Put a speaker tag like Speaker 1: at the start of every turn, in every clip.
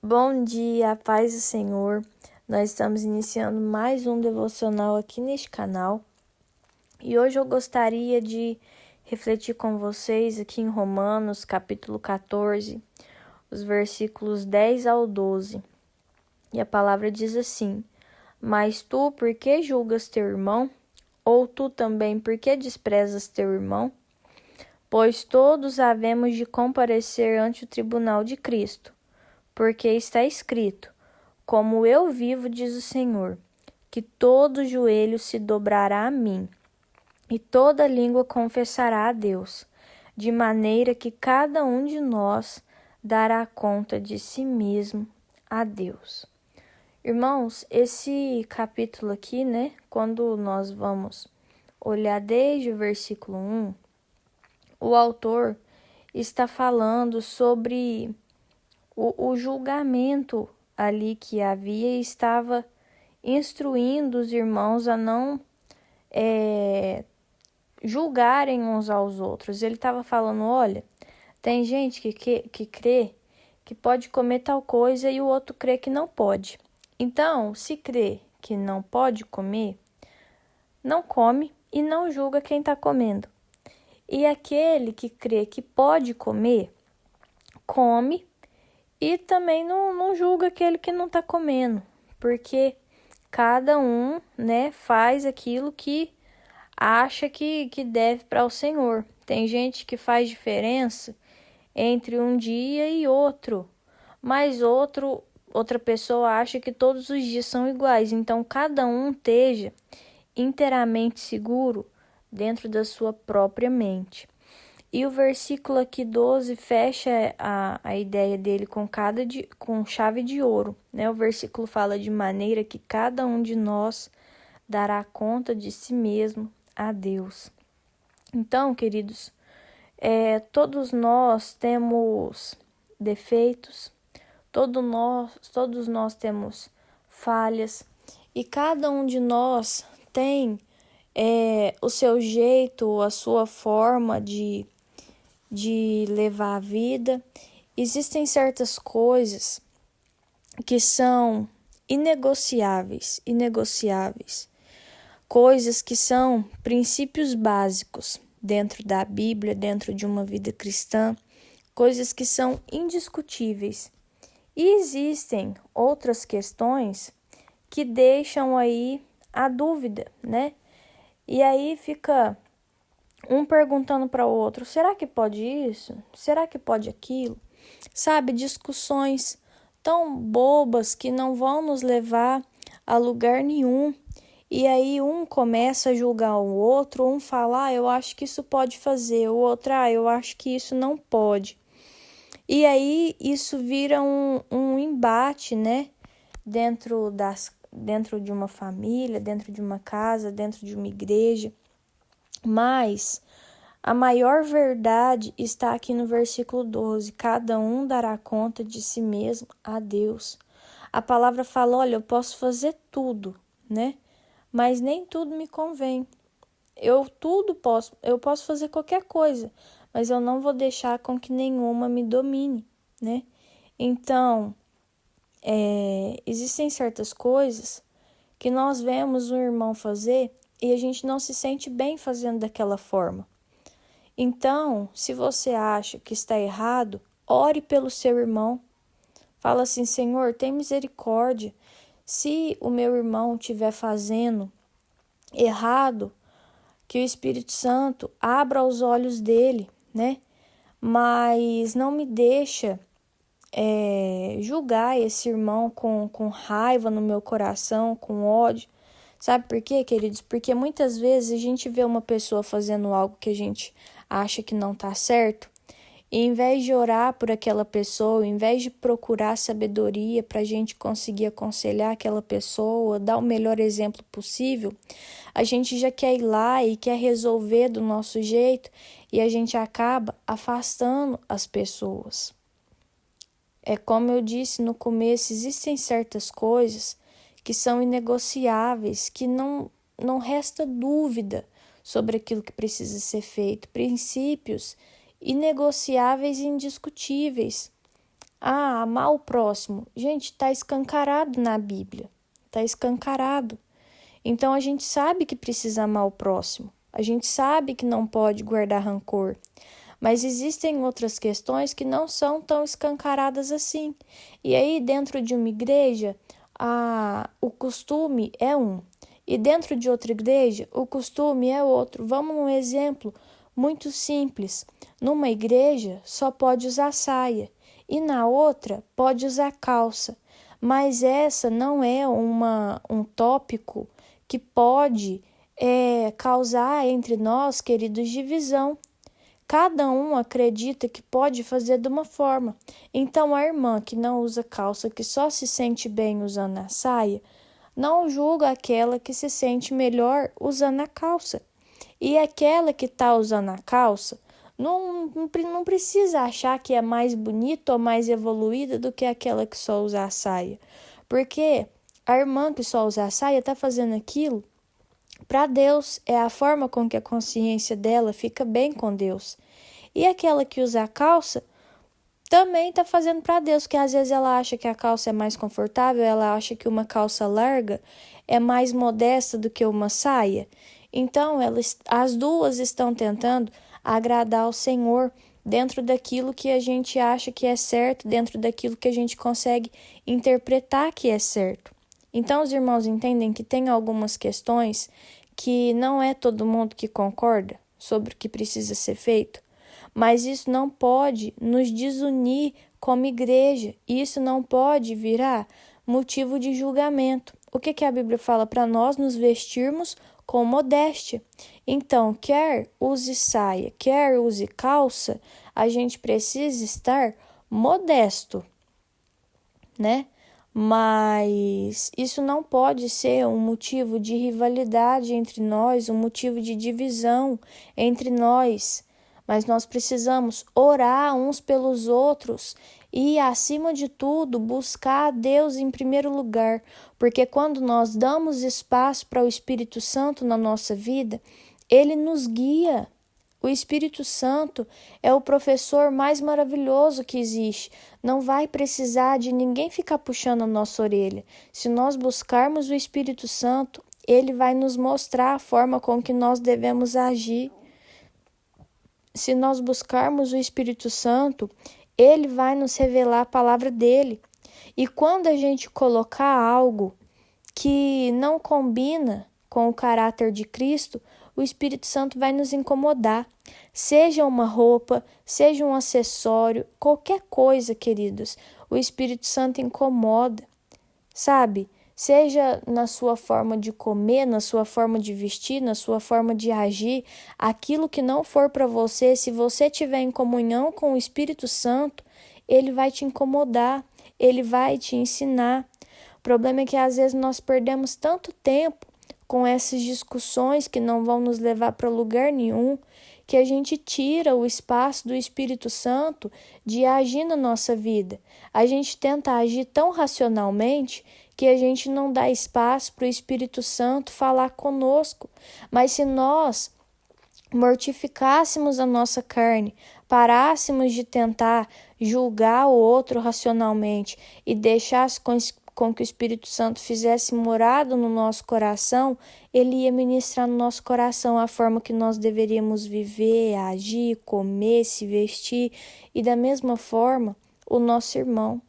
Speaker 1: Bom dia, paz do Senhor. Nós estamos iniciando mais um devocional aqui neste canal e hoje eu gostaria de refletir com vocês aqui em Romanos, capítulo 14, os versículos 10 ao 12. E a palavra diz assim: Mas tu, por que julgas teu irmão? Ou tu também, por que desprezas teu irmão? Pois todos havemos de comparecer ante o tribunal de Cristo. Porque está escrito: Como eu vivo, diz o Senhor, que todo joelho se dobrará a mim, e toda língua confessará a Deus, de maneira que cada um de nós dará conta de si mesmo a Deus. Irmãos, esse capítulo aqui, quando nós vamos olhar desde o versículo 1, o autor está falando sobre o julgamento ali que havia e estava instruindo os irmãos a não julgarem uns aos outros. Ele estava falando, olha, tem gente que crê que pode comer tal coisa e o outro crê que não pode. Então, se crê que não pode comer, não come e não julga quem está comendo. E aquele que crê que pode comer, come e também não julga aquele que não está comendo, porque cada um, faz aquilo que acha que deve para o Senhor. Tem gente que faz diferença entre um dia e outro, mas outra pessoa acha que todos os dias são iguais. Então, cada um esteja inteiramente seguro dentro da sua própria mente. E o versículo aqui 12 fecha a ideia dele com chave de ouro. O versículo fala de maneira que cada um de nós dará conta de si mesmo a Deus. Então, queridos, todos nós temos defeitos, todos nós temos falhas, e cada um de nós tem o seu jeito, a sua forma de levar a vida. Existem certas coisas que são inegociáveis, coisas que são princípios básicos dentro da Bíblia, dentro de uma vida cristã, coisas que são indiscutíveis. E existem outras questões que deixam aí a dúvida, E aí fica um perguntando para o outro, será que pode isso? Será que pode aquilo? Sabe, discussões tão bobas que não vão nos levar a lugar nenhum. E aí um começa a julgar o outro, um fala, eu acho que isso pode fazer, o outro, eu acho que isso não pode. E aí isso vira um embate, dentro de uma família, dentro de uma casa, dentro de uma igreja. Mas a maior verdade está aqui no versículo 12. Cada um dará conta de si mesmo a Deus. A palavra fala, olha, eu posso fazer tudo, Mas nem tudo me convém. Eu posso fazer qualquer coisa, mas eu não vou deixar com que nenhuma me domine, Então, existem certas coisas que nós vemos um irmão fazer e a gente não se sente bem fazendo daquela forma. Então, se você acha que está errado, ore pelo seu irmão. Fala assim, Senhor, tem misericórdia. Se o meu irmão estiver fazendo errado, que o Espírito Santo abra os olhos dele, Mas não me deixa julgar esse irmão com raiva no meu coração, com ódio. Sabe por quê, queridos? Porque muitas vezes a gente vê uma pessoa fazendo algo que a gente acha que não está certo, e em vez de orar por aquela pessoa, em vez de procurar sabedoria para a gente conseguir aconselhar aquela pessoa, dar o melhor exemplo possível, a gente já quer ir lá e quer resolver do nosso jeito e a gente acaba afastando as pessoas. É como eu disse no começo, existem certas coisas que são inegociáveis, que não resta dúvida sobre aquilo que precisa ser feito. Princípios inegociáveis e indiscutíveis. Ah, amar o próximo. Gente, está escancarado na Bíblia. Está escancarado. Então a gente sabe que precisa amar o próximo. A gente sabe que não pode guardar rancor. Mas existem outras questões que não são tão escancaradas assim. E aí, dentro de uma igreja, o costume é um. E dentro de outra igreja, o costume é outro. Vamos num exemplo muito simples. Numa igreja, só pode usar saia. E na outra, pode usar calça. Mas essa não é um tópico que pode causar entre nós, queridos, divisão. Cada um acredita que pode fazer de uma forma. Então, a irmã que não usa calça, que só se sente bem usando a saia, não julga aquela que se sente melhor usando a calça. E aquela que está usando a calça não precisa achar que é mais bonita ou mais evoluída do que aquela que só usa a saia. Porque a irmã que só usa a saia está fazendo aquilo para Deus, é a forma com que a consciência dela fica bem com Deus. E aquela que usa a calça também está fazendo para Deus, que às vezes ela acha que a calça é mais confortável, ela acha que uma calça larga é mais modesta do que uma saia. Então, as duas estão tentando agradar ao Senhor dentro daquilo que a gente acha que é certo, dentro daquilo que a gente consegue interpretar que é certo. Então, os irmãos entendem que tem algumas questões que não é todo mundo que concorda sobre o que precisa ser feito, mas isso não pode nos desunir como igreja, isso não pode virar motivo de julgamento. O que a Bíblia fala para nós nos vestirmos com modéstia? Então, quer use saia, quer use calça, a gente precisa estar modesto, né? Mas isso não pode ser um motivo de rivalidade entre nós, um motivo de divisão entre nós. Mas nós precisamos orar uns pelos outros e, acima de tudo, buscar a Deus em primeiro lugar. Porque quando nós damos espaço para o Espírito Santo na nossa vida, ele nos guia. O Espírito Santo é o professor mais maravilhoso que existe. Não vai precisar de ninguém ficar puxando a nossa orelha. Se nós buscarmos o Espírito Santo, ele vai nos mostrar a forma com que nós devemos agir. Se nós buscarmos o Espírito Santo, ele vai nos revelar a palavra dele. E quando a gente colocar algo que não combina com o caráter de Cristo, o Espírito Santo vai nos incomodar. Seja uma roupa, seja um acessório, qualquer coisa, queridos, o Espírito Santo incomoda, sabe? Seja na sua forma de comer, na sua forma de vestir, na sua forma de agir, aquilo que não for para você, se você estiver em comunhão com o Espírito Santo, ele vai te incomodar, ele vai te ensinar. O problema é que às vezes nós perdemos tanto tempo com essas discussões que não vão nos levar para lugar nenhum, que a gente tira o espaço do Espírito Santo de agir na nossa vida. A gente tenta agir tão racionalmente que a gente não dá espaço para o Espírito Santo falar conosco. Mas se nós mortificássemos a nossa carne, parássemos de tentar julgar o outro racionalmente e deixasse com que o Espírito Santo fizesse morada no nosso coração, ele ia ministrar no nosso coração a forma que nós deveríamos viver, agir, comer, se vestir e da mesma forma o nosso irmão.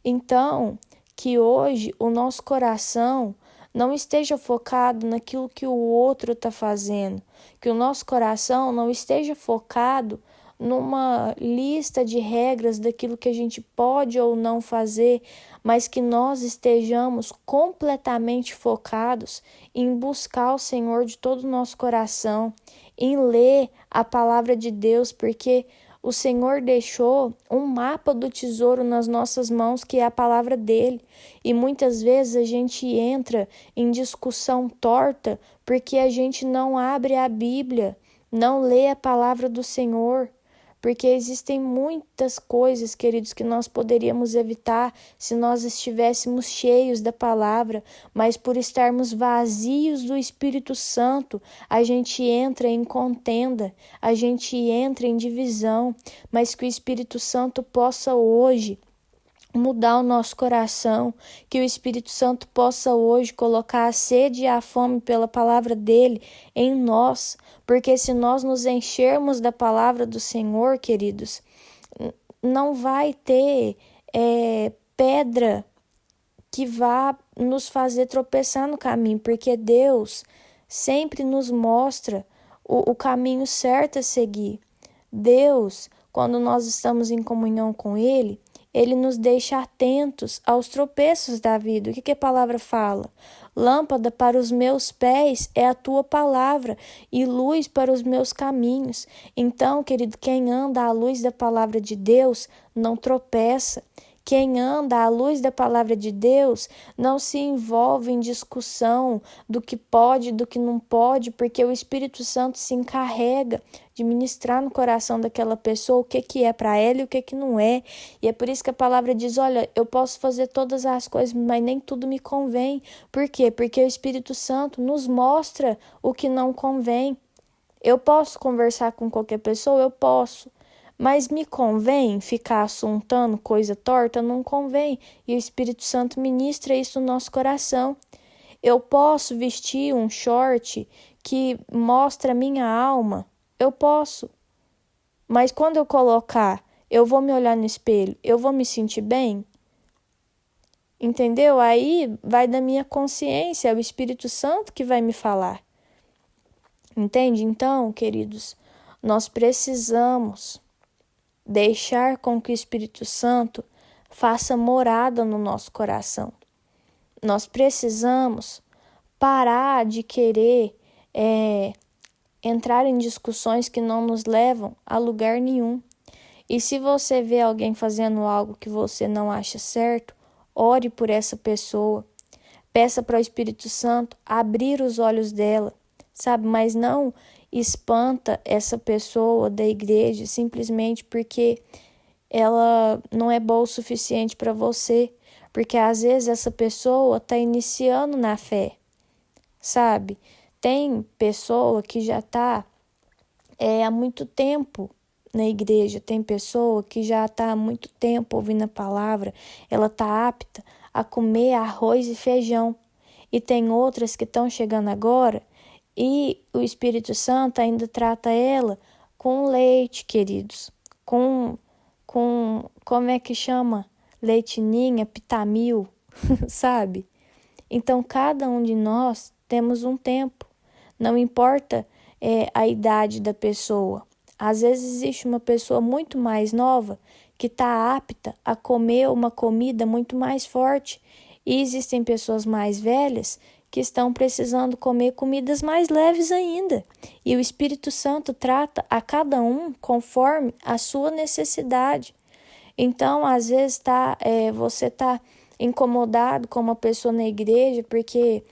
Speaker 1: Então, que hoje o nosso coração não esteja focado naquilo que o outro está fazendo, que o nosso coração não esteja focado numa lista de regras daquilo que a gente pode ou não fazer, mas que nós estejamos completamente focados em buscar o Senhor de todo o nosso coração, em ler a palavra de Deus, porque o Senhor deixou um mapa do tesouro nas nossas mãos, que é a palavra dele. E muitas vezes a gente entra em discussão torta porque a gente não abre a Bíblia, não lê a palavra do Senhor. Porque existem muitas coisas, queridos, que nós poderíamos evitar se nós estivéssemos cheios da palavra, mas por estarmos vazios do Espírito Santo, a gente entra em contenda, a gente entra em divisão, mas que o Espírito Santo possa hoje mudar o nosso coração, que o Espírito Santo possa hoje colocar a sede e a fome pela palavra dele em nós, porque se nós nos enchermos da palavra do Senhor, queridos, não vai ter pedra que vá nos fazer tropeçar no caminho, porque Deus sempre nos mostra o caminho certo a seguir. Deus, quando nós estamos em comunhão com Ele, Ele nos deixa atentos aos tropeços da vida. O que a palavra fala? Lâmpada para os meus pés é a tua palavra e luz para os meus caminhos. Então, querido, quem anda à luz da palavra de Deus não tropeça. Quem anda à luz da palavra de Deus não se envolve em discussão do que pode, do que não pode, porque o Espírito Santo se encarrega de ministrar no coração daquela pessoa o que é para ela e o que não é. E é por isso que a palavra diz, olha, eu posso fazer todas as coisas, mas nem tudo me convém. Por quê? Porque o Espírito Santo nos mostra o que não convém. Eu posso conversar com qualquer pessoa? Eu posso. Mas me convém ficar assuntando coisa torta? Não convém. E o Espírito Santo ministra isso no nosso coração. Eu posso vestir um short que mostra a minha alma? Eu posso. Mas quando eu colocar, eu vou me olhar no espelho, eu vou me sentir bem? Entendeu? Aí vai da minha consciência, é o Espírito Santo que vai me falar. Entende? Então, queridos, nós precisamos deixar com que o Espírito Santo faça morada no nosso coração. Nós precisamos parar de querer entrar em discussões que não nos levam a lugar nenhum. E se você vê alguém fazendo algo que você não acha certo, ore por essa pessoa. Peça para o Espírito Santo abrir os olhos dela, sabe? Mas não espanta essa pessoa da igreja simplesmente porque ela não é boa o suficiente para você, porque às vezes essa pessoa está iniciando na fé, sabe? Tem pessoa que já está há muito tempo na igreja, tem pessoa que já está há muito tempo ouvindo a palavra, ela está apta a comer arroz e feijão, e tem outras que estão chegando agora e o Espírito Santo ainda trata ela com leite, queridos. Com como é que chama? Leitinha, pitamil, sabe? Então, cada um de nós temos um tempo. Não importa a idade da pessoa. Às vezes existe uma pessoa muito mais nova que está apta a comer uma comida muito mais forte. E existem pessoas mais velhas que estão precisando comer comidas mais leves ainda. E o Espírito Santo trata a cada um conforme a sua necessidade. Então, às vezes, você está incomodado com uma pessoa na igreja porque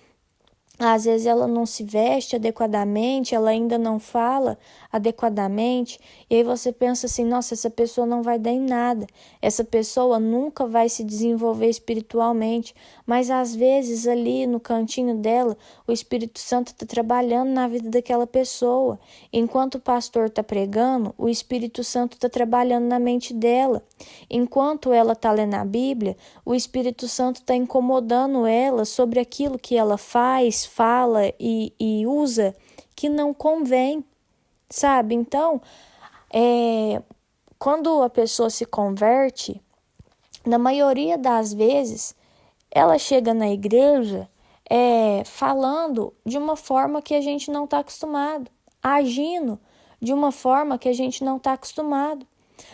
Speaker 1: às vezes ela não se veste adequadamente, ela ainda não fala adequadamente, e aí você pensa assim, nossa, essa pessoa não vai dar em nada, essa pessoa nunca vai se desenvolver espiritualmente, mas às vezes ali no cantinho dela, o Espírito Santo está trabalhando na vida daquela pessoa, enquanto o pastor está pregando, o Espírito Santo está trabalhando na mente dela, enquanto ela está lendo a Bíblia, o Espírito Santo está incomodando ela sobre aquilo que ela fala e usa que não convém, sabe? Então, quando a pessoa se converte, na maioria das vezes, ela chega na igreja falando de uma forma que a gente não está acostumado, agindo de uma forma que a gente não está acostumado.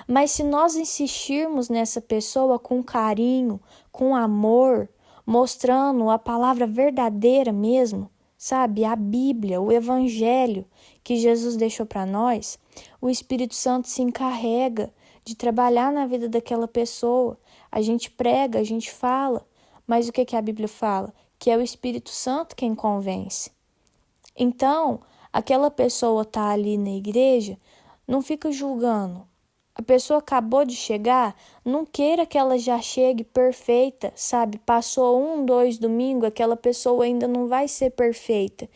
Speaker 1: Mas se nós insistirmos nessa pessoa com carinho, com amor, mostrando a palavra verdadeira mesmo, sabe? A Bíblia, o Evangelho que Jesus deixou para nós, o Espírito Santo se encarrega de trabalhar na vida daquela pessoa. A gente prega, a gente fala, mas o que a Bíblia fala? Que é o Espírito Santo quem convence. Então, aquela pessoa está ali na igreja, não fica julgando. A pessoa acabou de chegar, não queira que ela já chegue perfeita, sabe? Passou 2 domingos, aquela pessoa ainda não vai ser perfeita.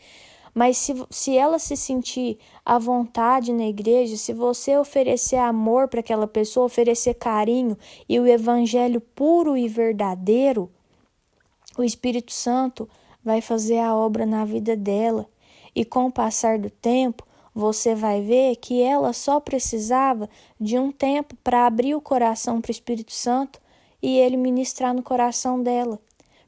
Speaker 1: Mas se ela se sentir à vontade na igreja, se você oferecer amor para aquela pessoa, oferecer carinho e o evangelho puro e verdadeiro, o Espírito Santo vai fazer a obra na vida dela. E com o passar do tempo, você vai ver que ela só precisava de um tempo para abrir o coração para o Espírito Santo e ele ministrar no coração dela.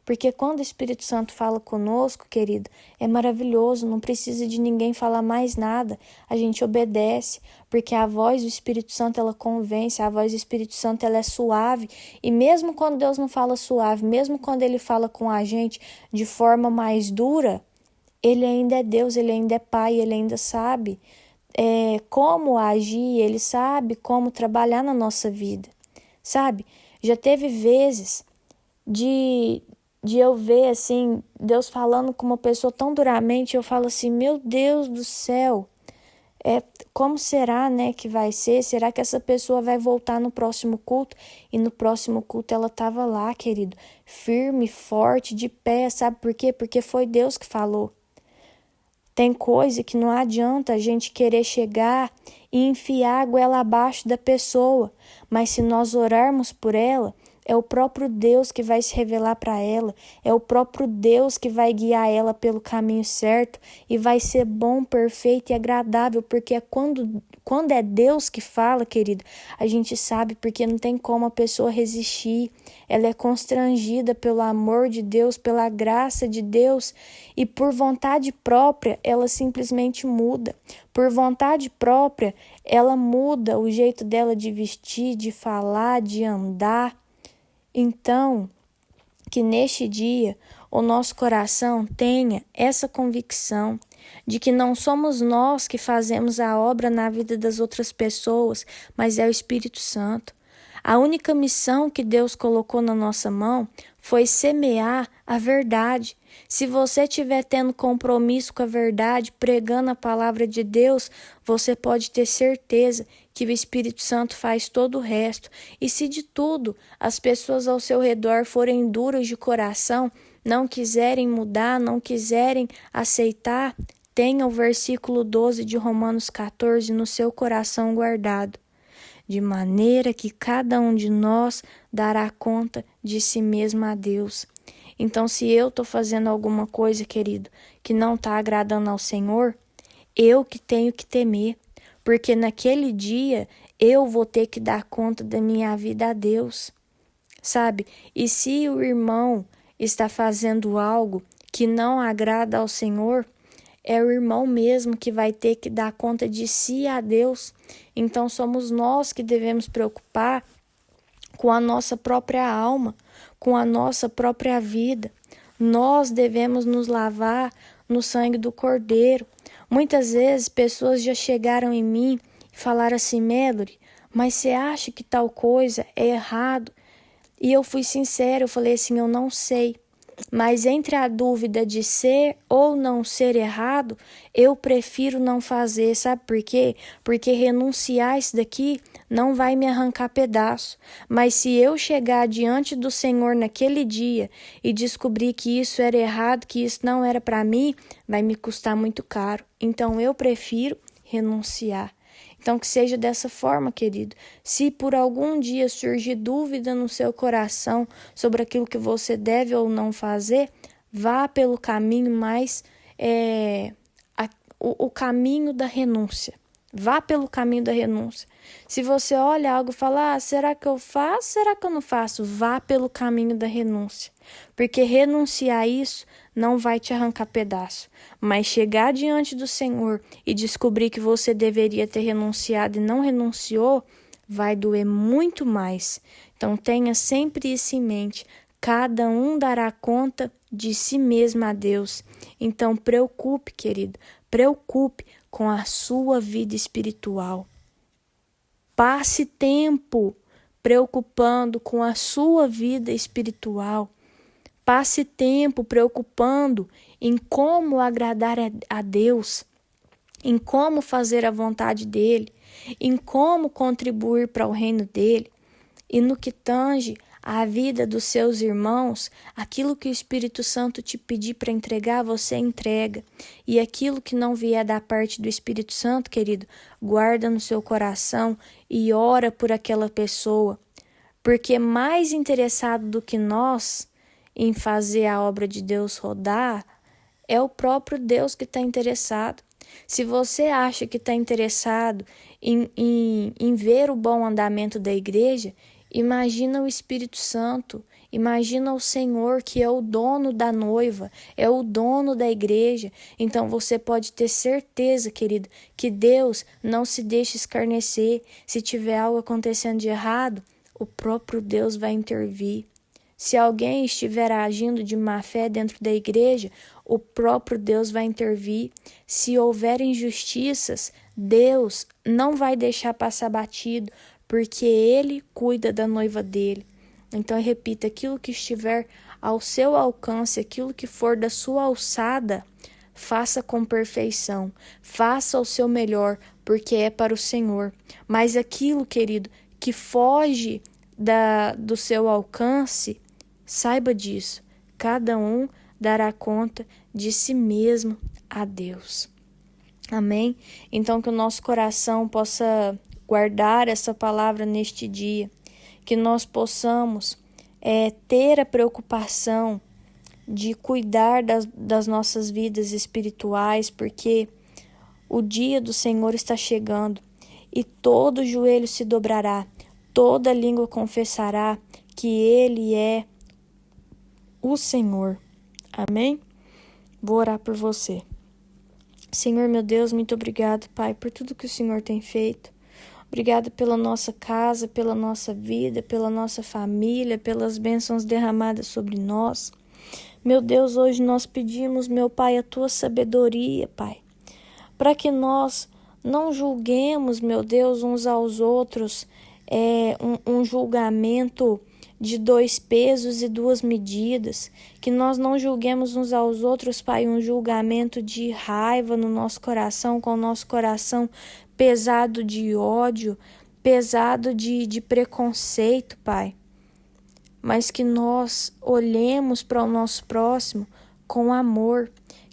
Speaker 1: Porque quando o Espírito Santo fala conosco, querido, é maravilhoso, não precisa de ninguém falar mais nada. A gente obedece, porque a voz do Espírito Santo, ela convence, a voz do Espírito Santo, ela é suave. E mesmo quando Deus não fala suave, mesmo quando ele fala com a gente de forma mais dura, ele ainda é Deus, ele ainda é Pai, ele ainda sabe como agir, ele sabe como trabalhar na nossa vida, sabe? Já teve vezes de eu ver, assim, Deus falando com uma pessoa tão duramente, eu falo assim, meu Deus do céu, como será, né, que vai ser? Será que essa pessoa vai voltar no próximo culto? E no próximo culto ela estava lá, querido, firme, forte, de pé, sabe por quê? Porque foi Deus que falou. Tem coisa que não adianta a gente querer chegar e enfiar a goela abaixo da pessoa, mas se nós orarmos por ela, é o próprio Deus que vai se revelar para ela, é o próprio Deus que vai guiar ela pelo caminho certo e vai ser bom, perfeito e agradável, porque é quando é Deus que fala, querido, a gente sabe, porque não tem como a pessoa resistir, ela é constrangida pelo amor de Deus, pela graça de Deus e por vontade própria ela simplesmente muda, por vontade própria ela muda o jeito dela de vestir, de falar, de andar. Então, que neste dia o nosso coração tenha essa convicção de que não somos nós que fazemos a obra na vida das outras pessoas, mas é o Espírito Santo. A única missão que Deus colocou na nossa mão foi semear a verdade. Se você estiver tendo compromisso com a verdade, pregando a palavra de Deus, você pode ter certeza que o Espírito Santo faz todo o resto. E se de tudo as pessoas ao seu redor forem duras de coração, não quiserem mudar, não quiserem aceitar, tenha o versículo 12 de Romanos 14 no seu coração guardado. De maneira que cada um de nós dará conta de si mesmo a Deus. Então, se eu estou fazendo alguma coisa, querido, que não está agradando ao Senhor, eu que tenho que temer, porque naquele dia eu vou ter que dar conta da minha vida a Deus, sabe? E se o irmão está fazendo algo que não agrada ao Senhor, é o irmão mesmo que vai ter que dar conta de si a Deus. Então somos nós que devemos preocupar com a nossa própria alma, com a nossa própria vida. Nós devemos nos lavar no sangue do Cordeiro. Muitas vezes pessoas já chegaram em mim e falaram assim, Melody, mas você acha que tal coisa é errado? E eu fui sincera, eu falei assim, eu não sei. Mas entre a dúvida de ser ou não ser errado, eu prefiro não fazer, sabe por quê? Porque renunciar isso daqui não vai me arrancar pedaço. Mas se eu chegar diante do Senhor naquele dia e descobrir que isso era errado, que isso não era para mim, vai me custar muito caro. Então eu prefiro renunciar. Então, que seja dessa forma, querido. Se por algum dia surgir dúvida no seu coração sobre aquilo que você deve ou não fazer, vá pelo caminho mais, o caminho da renúncia. Vá pelo caminho da renúncia. Se você olha algo e fala, será que eu faço? Será que eu não faço? Vá pelo caminho da renúncia. Porque renunciar a isso não vai te arrancar pedaço. Mas chegar diante do Senhor e descobrir que você deveria ter renunciado e não renunciou, vai doer muito mais. Então tenha sempre isso em mente. Cada um dará conta de si mesmo a Deus. Então preocupe, querido. Preocupe com a sua vida espiritual. Passe tempo preocupando com a sua vida espiritual. Passe tempo preocupando em como agradar a Deus, em como fazer a vontade dele, em como contribuir para o reino dele. E no que tange a vida dos seus irmãos, aquilo que o Espírito Santo te pedir para entregar, você entrega. E aquilo que não vier da parte do Espírito Santo, querido, guarda no seu coração e ora por aquela pessoa. Porque mais interessado do que nós em fazer a obra de Deus rodar, é o próprio Deus que está interessado. Se você acha que está interessado em ver o bom andamento da igreja, imagina o Espírito Santo, imagina o Senhor, que é o dono da noiva, é o dono da igreja. Então você pode ter certeza, querido, que Deus não se deixa escarnecer. Se tiver algo acontecendo de errado, o próprio Deus vai intervir. Se alguém estiver agindo de má fé dentro da igreja, o próprio Deus vai intervir. Se houver injustiças, Deus não vai deixar passar batido, porque Ele cuida da noiva dele. Então, repita, aquilo que estiver ao seu alcance, aquilo que for da sua alçada, faça com perfeição, faça o seu melhor, porque é para o Senhor. Mas aquilo, querido, que foge do seu alcance, saiba disso, cada um dará conta de si mesmo a Deus. Amém? Então que o nosso coração possa guardar essa palavra neste dia, que nós possamos ter a preocupação de cuidar das nossas vidas espirituais, porque o dia do Senhor está chegando e todo joelho se dobrará, toda língua confessará que Ele é o Senhor. Amém? Vou orar por você. Senhor, meu Deus, muito obrigado, Pai, por tudo que o Senhor tem feito. Obrigado pela nossa casa, pela nossa vida, pela nossa família, pelas bênçãos derramadas sobre nós. Meu Deus, hoje nós pedimos, meu Pai, a Tua sabedoria, Pai, para que nós não julguemos, meu Deus, uns aos outros, um julgamento de 2 pesos e 2 medidas, que nós não julguemos uns aos outros, Pai, um julgamento de raiva no nosso coração, com o nosso coração pesado de ódio, pesado de preconceito, Pai, mas que nós olhemos para o nosso próximo com amor,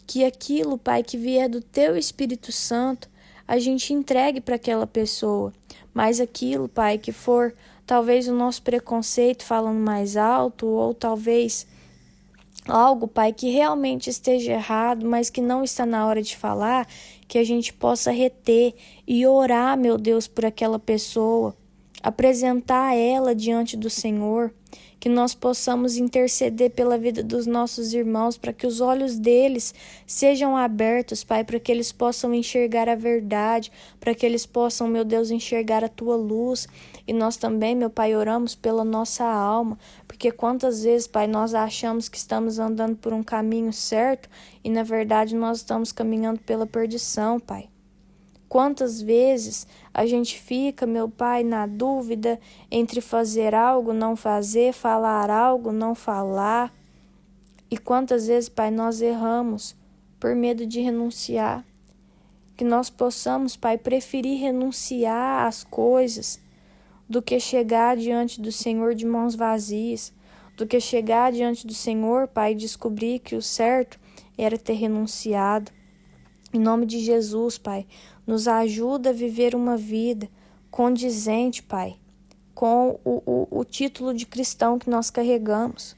Speaker 1: que aquilo, Pai, que vier do Teu Espírito Santo, a gente entregue para aquela pessoa, mas aquilo, Pai, que for talvez o nosso preconceito falando mais alto, ou talvez algo, Pai, que realmente esteja errado, mas que não está na hora de falar, que a gente possa reter e orar, meu Deus, por aquela pessoa, apresentar ela diante do Senhor, que nós possamos interceder pela vida dos nossos irmãos, para que os olhos deles sejam abertos, Pai, para que eles possam enxergar a verdade, para que eles possam, meu Deus, enxergar a Tua luz. E nós também, meu Pai, oramos pela nossa alma, porque quantas vezes, Pai, nós achamos que estamos andando por um caminho certo e, na verdade, nós estamos caminhando pela perdição, Pai. Quantas vezes a gente fica, meu Pai, na dúvida entre fazer algo, não fazer, falar algo, não falar. E quantas vezes, Pai, nós erramos por medo de renunciar. Que nós possamos, Pai, preferir renunciar às coisas do que chegar diante do Senhor de mãos vazias, do que chegar diante do Senhor, Pai, e descobrir que o certo era ter renunciado. Em nome de Jesus, Pai, nos ajuda a viver uma vida condizente, Pai, com o título de cristão que nós carregamos.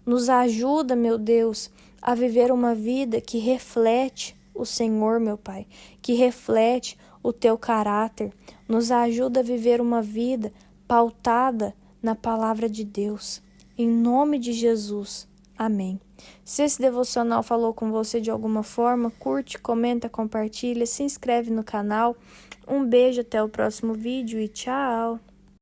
Speaker 1: Nos ajuda, meu Deus, a viver uma vida que reflete o Senhor, meu Pai, que reflete o Teu caráter. Nos ajuda a viver uma vida pautada na palavra de Deus. Em nome de Jesus. Amém. Se esse devocional falou com você de alguma forma, curte, comenta, compartilha, se inscreve no canal. Um beijo, até o próximo vídeo e tchau!